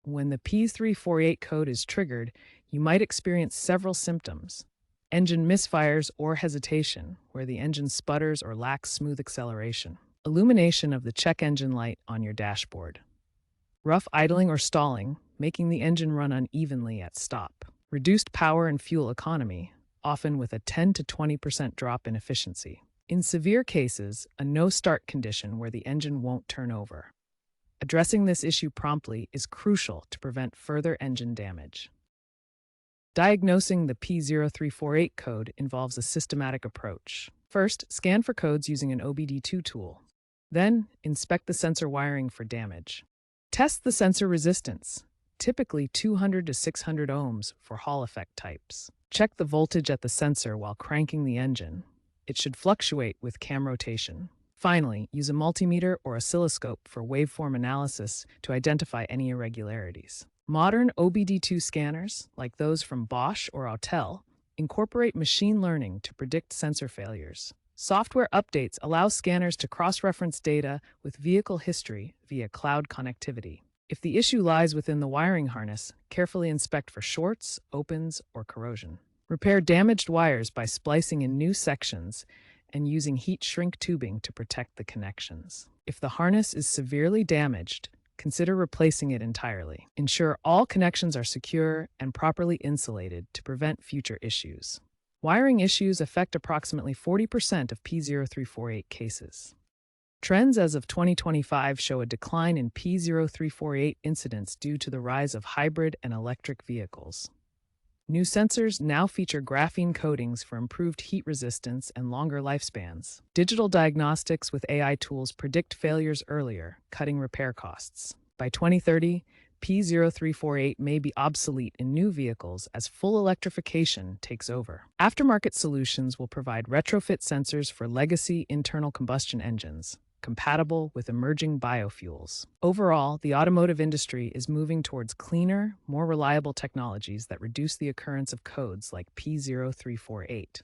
When the P0348 code is triggered, you might experience several symptoms. Engine misfires or hesitation, where the engine sputters or lacks smooth acceleration. Illumination of the check engine light on your dashboard. Rough idling or stalling, making the engine run unevenly at stop. Reduced power and fuel economy, often with a 10 to 20% drop in efficiency. In severe cases, a no-start condition where the engine won't turn over. Addressing this issue promptly is crucial to prevent further engine damage. Diagnosing the P0348 code involves a systematic approach. First, scan for codes using an OBD2 tool. Then, inspect the sensor wiring for damage. Test the sensor resistance, typically 200 to 600 ohms for Hall effect types. Check the voltage at the sensor while cranking the engine. It should fluctuate with cam rotation. Finally, use a multimeter or oscilloscope for waveform analysis to identify any irregularities. Modern OBD2 scanners, like those from Bosch or Autel, incorporate machine learning to predict sensor failures. Software updates allow scanners to cross-reference data with vehicle history via cloud connectivity. If the issue lies within the wiring harness, carefully inspect for shorts, opens, or corrosion. Repair damaged wires by splicing in new sections and using heat shrink tubing to protect the connections. If the harness is severely damaged, consider replacing it entirely. Ensure all connections are secure and properly insulated to prevent future issues. Wiring issues affect approximately 40% of P0348 cases. Trends as of 2025 show a decline in P0348 incidents due to the rise of hybrid and electric vehicles. New sensors now feature graphene coatings for improved heat resistance and longer lifespans. Digital diagnostics with AI tools predict failures earlier, cutting repair costs. By 2030, P0348 may be obsolete in new vehicles as full electrification takes over. Aftermarket solutions will provide retrofit sensors for legacy internal combustion engines, compatible with emerging biofuels. Overall, the automotive industry is moving towards cleaner, more reliable technologies that reduce the occurrence of codes like P0348.